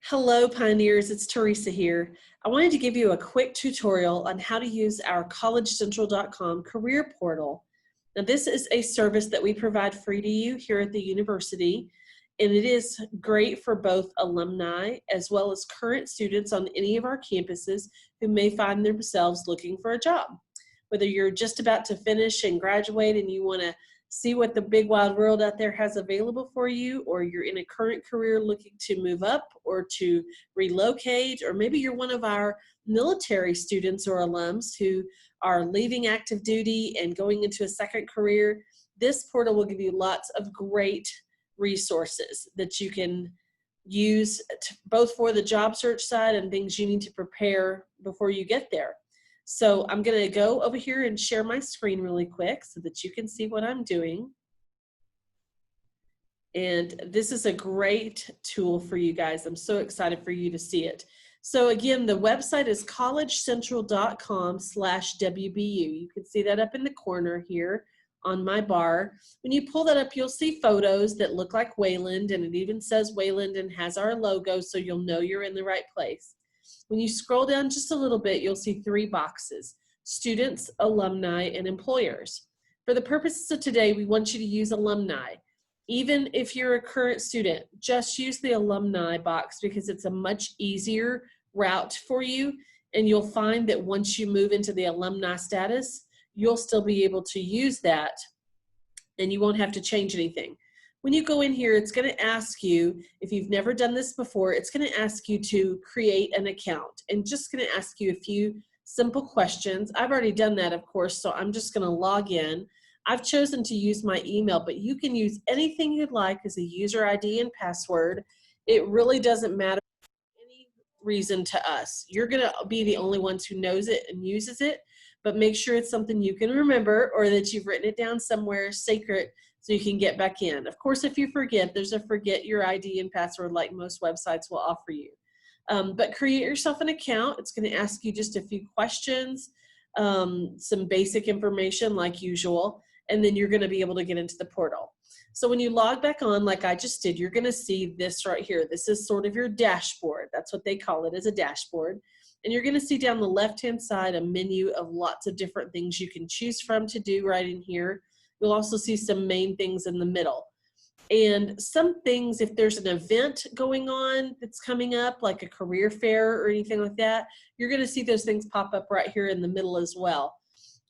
Hello, Pioneers. It's Teresa here. I wanted to give you a quick tutorial on how to use our CollegeCentral.com career portal. Now, this is a service that we provide free to you here at the university, and it is great for both alumni as well as current students on any of our campuses who may find themselves looking for a job. Whether you're just about to finish and graduate and you want to see what the big wide world out there has available for you, or you're in a current career looking to move up or to relocate, or maybe you're one of our military students or alums who are leaving active duty and going into a second career, this portal will give you lots of great resources that you can use both for the job search side and things you need to prepare before you get there. So I'm going to go over here and share my screen really quick so that you can see what I'm doing. And this is a great tool for you guys. I'm so excited for you to see it. So again, the website is collegecentral.com/WBU. You can see that up in the corner here on my bar. When you pull that up, you'll see photos that look like Wayland, and it even says Wayland and has our logo, so you'll know you're in the right place. When you scroll down just a little bit, you'll see three boxes: students, alumni, and employers. For the purposes of today, we want you to use alumni. Even if you're a current student, just use the alumni box because it's a much easier route for you, and you'll find that once you move into the alumni status, you'll still be able to use that and you won't have to change anything. When you go in here, it's going to ask you, if you've never done this before, it's going to ask you to create an account and just going to ask you a few simple questions. I've already done that, of course, so I'm just going to log in. I've chosen to use my email, but you can use anything you'd like as a user ID and password. It really doesn't matter for any reason to us. You're going to be the only ones who knows it and uses it, but make sure it's something you can remember or that you've written it down somewhere secret so you can get back in. Of course, if you forget, there's a forget your ID and password like most websites will offer you. But create yourself an account. It's going to ask you just a few questions, some basic information like usual, and then you're going to be able to get into the portal. So when you log back on, like I just did, you're going to see this right here. This is sort of your dashboard. That's what they call it, as a dashboard. And you're going to see down the left-hand side a menu of lots of different things you can choose from to do right in here. You'll also see some main things in the middle. And some things, if there's an event going on that's coming up, like a career fair or anything like that, you're going to see those things pop up right here in the middle as well.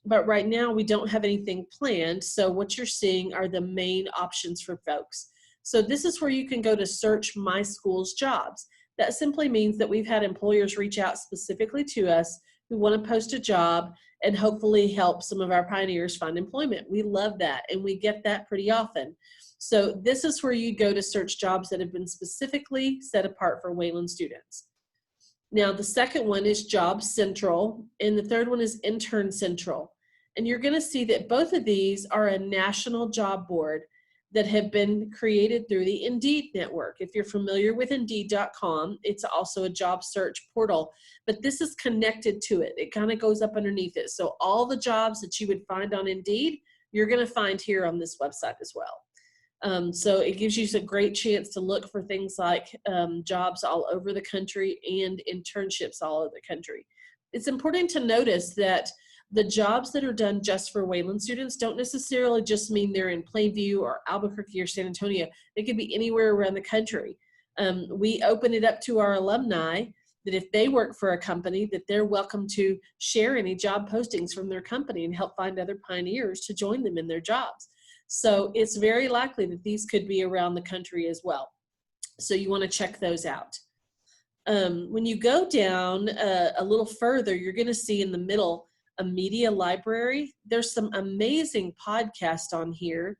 But right now we don't have anything planned, so what you're seeing are the main options for folks. So this is where you can go to search My School's Jobs. That simply means that we've had employers reach out specifically to us who want to post a job and hopefully help some of our pioneers find employment. We love that, and we get that pretty often. So this is where you go to search jobs that have been specifically set apart for Wayland students. Now, the second one is Job Central, and the third one is Intern Central. And you're going to see that both of these are a national job board that have been created through the Indeed network. If you're familiar with Indeed.com, it's also a job search portal, but this is connected to it. It kind of goes up underneath it. So all the jobs that you would find on Indeed, you're going to find here on this website as well. So it gives you a great chance to look for things like jobs all over the country and internships all over the country. It's important to notice that the jobs that are done just for Wayland students don't necessarily just mean they're in Plainview or Albuquerque or San Antonio. They could be anywhere around the country. We open it up to our alumni that if they work for a company, that they're welcome to share any job postings from their company and help find other pioneers to join them in their jobs. So it's very likely that these could be around the country as well. So you want to check those out. When you go down a little further, you're going to see in the middle a media library. There's some amazing podcasts on here,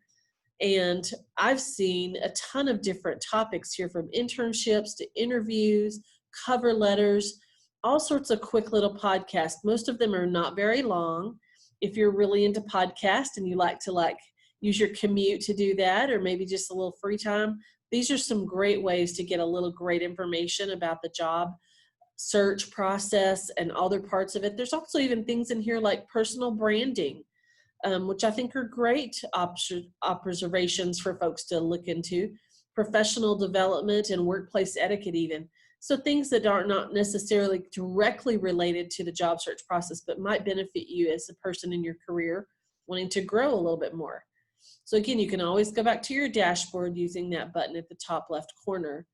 and I've seen a ton of different topics here, from internships to interviews, cover letters, all sorts of quick little podcasts. Most of them are not very long. If you're really into podcasts and you like to use your commute to do that, or maybe just a little free time, these are some great ways to get a little great information about the job search process and other parts of it. There's also even things in here like personal branding, which I think are great observations for folks to look into. Professional development and workplace etiquette even. So things that are not necessarily directly related to the job search process, but might benefit you as a person in your career wanting to grow a little bit more. So again, you can always go back to your dashboard using that button at the top left corner.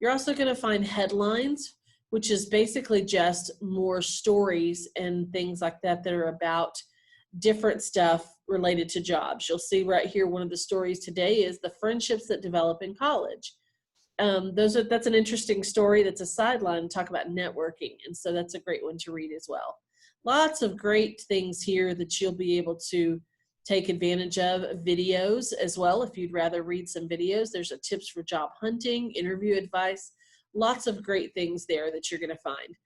You're also going to find headlines, which is basically just more stories and things like that that are about different stuff related to jobs. You'll see right here, one of the stories today is the friendships that develop in college. That's an interesting story. That's a sideline to talk about networking. And so that's a great one to read as well. Lots of great things here that you'll be able to take advantage of. Videos as well. If you'd rather read some videos, there's a tips for job hunting, interview advice, lots of great things there that you're going to find.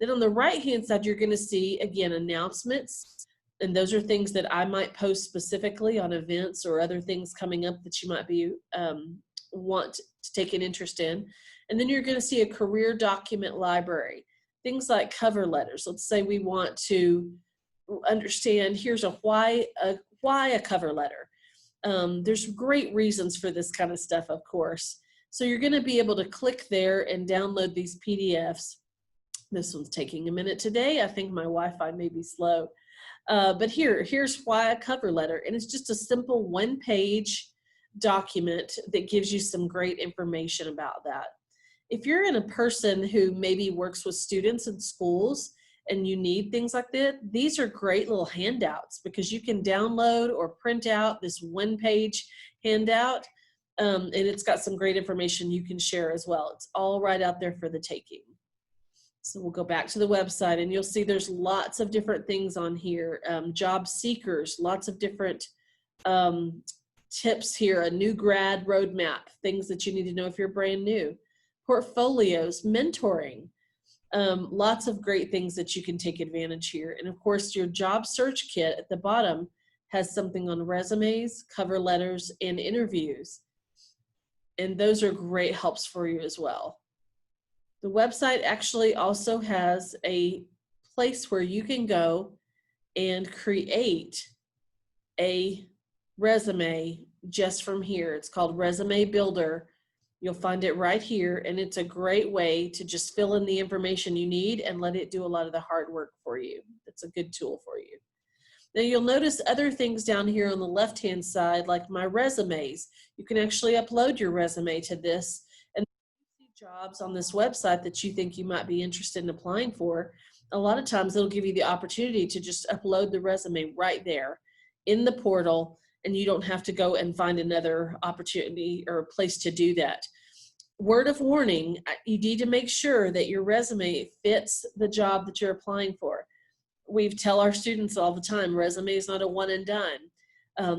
Then on the right hand side, you're going to see again announcements. And those are things that I might post specifically on events or other things coming up that you might be want to take an interest in. And then you're going to see a career document library, things like cover letters. Let's say we want to understand, here's why a cover letter. There's great reasons for this kind of stuff, of course. So you're going to be able to click there and download these PDFs. This one's taking a minute today. I think my Wi-Fi may be slow. But here's why a cover letter. And it's just a simple one-page document that gives you some great information about that. If you're in a person who maybe works with students in schools and you need things like that, these are great little handouts because you can download or print out this one-page handout, and it's got some great information you can share as well. It's all right out there for the taking. So we'll go back to the website and you'll see there's lots of different things on here. Job seekers, lots of different tips here, a new grad roadmap, things that you need to know if you're brand new, portfolios, mentoring, lots of great things that you can take advantage here. And of course, your job search kit at the bottom has something on resumes, cover letters, and interviews. And those are great helps for you as well. The website actually also has a place where you can go and create a resume just from here. It's called Resume Builder. You'll find it right here, and it's a great way to just fill in the information you need and let it do a lot of the hard work for you. It's a good tool for you. Now you'll notice other things down here on the left-hand side, like my resumes. You can actually upload your resume to this, and see jobs on this website that you think you might be interested in applying for. A lot of times it'll give you the opportunity to just upload the resume right there in the portal, and you don't have to go and find another opportunity or place to do that. Word of warning, you need to make sure that your resume fits the job that you're applying for. We tell our students all the time, resume is not a one and done.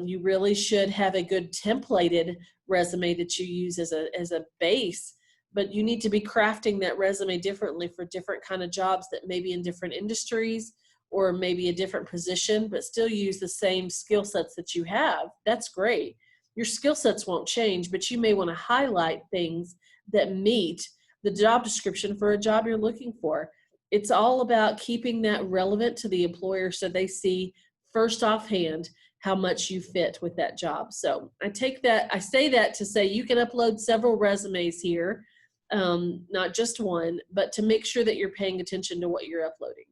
You really should have a good templated resume that you use as a base, but you need to be crafting that resume differently for different kind of jobs that may be in different industries or maybe a different position, but still use the same skill sets that you have. That's great. Your skill sets won't change, but you may want to highlight things that meet the job description for a job you're looking for. It's all about keeping that relevant to the employer so they see first offhand how much you fit with that job. So I say that to say you can upload several resumes here, not just one, but to make sure that you're paying attention to what you're uploading.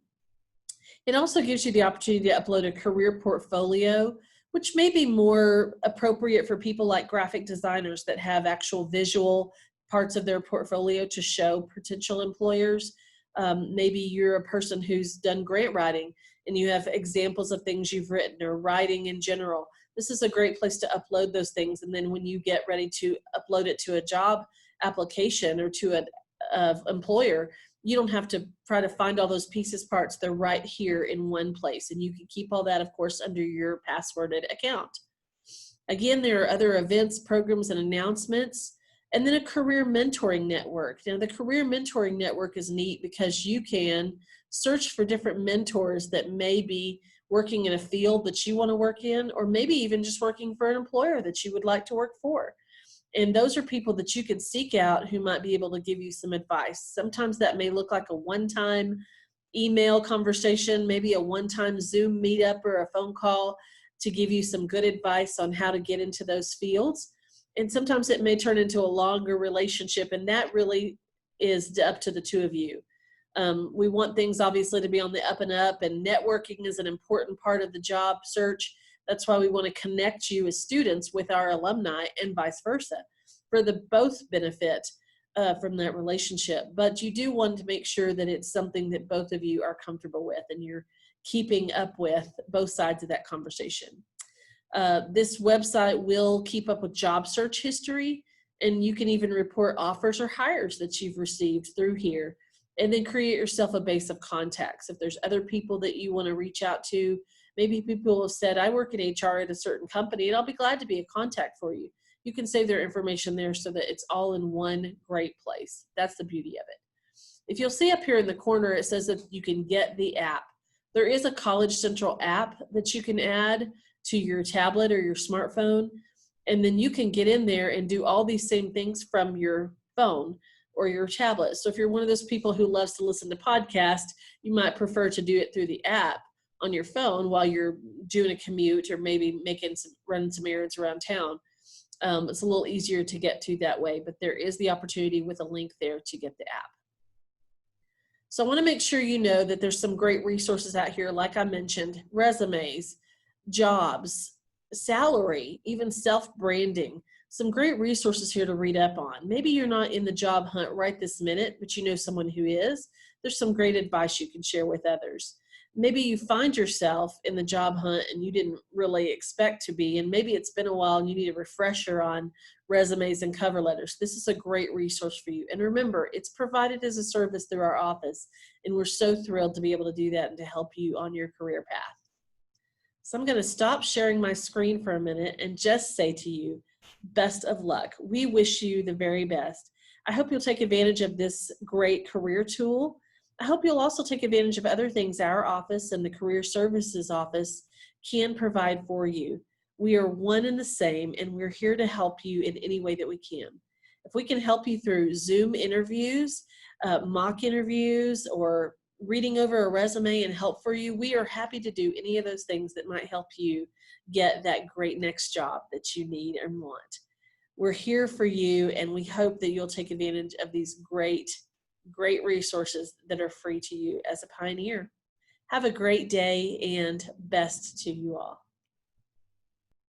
It also gives you the opportunity to upload a career portfolio, which may be more appropriate for people like graphic designers that have actual visual parts of their portfolio to show potential employers. Maybe you're a person who's done grant writing and you have examples of things you've written or writing in general. This is a great place to upload those things. And then when you get ready to upload it to a job application or to an employer, you don't have to try to find all those pieces parts. They're right here in one place. And you can keep all that, of course, under your passworded account. Again, there are other events, programs, and announcements. And then a career mentoring network. Now, the career mentoring network is neat because you can search for different mentors that may be working in a field that you want to work in, or maybe even just working for an employer that you would like to work for. And those are people that you can seek out who might be able to give you some advice. Sometimes that may look like a one-time email conversation, maybe a one-time Zoom meetup or a phone call to give you some good advice on how to get into those fields. And sometimes it may turn into a longer relationship, and that really is up to the two of you. We want things obviously to be on the up and up, and networking is an important part of the job search. That's why we want to connect you as students with our alumni and vice versa for the both benefit from that relationship. But you do want to make sure that it's something that both of you are comfortable with and you're keeping up with both sides of that conversation. This website will keep up with job search history, and you can even report offers or hires that you've received through here, and then create yourself a base of contacts. If there's other people that you want to reach out to, maybe people have said, I work in HR at a certain company and I'll be glad to be a contact for you. You can save their information there so that it's all in one great place. That's the beauty of it. If you'll see up here in the corner, it says that you can get the app. There is a CollegeCentral app that you can add to your tablet or your smartphone, and then you can get in there and do all these same things from your phone or your tablet. So if you're one of those people who loves to listen to podcasts, you might prefer to do it through the app on your phone while you're doing a commute or maybe running some errands around town. It's a little easier to get to that way, but there is the opportunity with a link there to get the app. So I want to make sure you know that there's some great resources out here, like I mentioned: resumes, jobs, salary, even self-branding. Some great resources here to read up on. Maybe you're not in the job hunt right this minute, but you know someone who is. There's some great advice you can share with others. Maybe you find yourself in the job hunt and you didn't really expect to be, and maybe it's been a while and you need a refresher on resumes and cover letters. This is a great resource for you. And remember, it's provided as a service through our office, and we're so thrilled to be able to do that and to help you on your career path. So I'm going to stop sharing my screen for a minute and just say to you, best of luck. We wish you the very best. I hope you'll take advantage of this great career tool. I hope you'll also take advantage of other things our office and the Career Services office can provide for you. We are one and the same, and we're here to help you in any way that we can. If we can help you through Zoom interviews, mock interviews, or reading over a resume and help for you, we are happy to do any of those things that might help you get that great next job that you need and want. We're here for you, and we hope that you'll take advantage of these great resources that are free to you as a pioneer. Have a great day, and best to you all.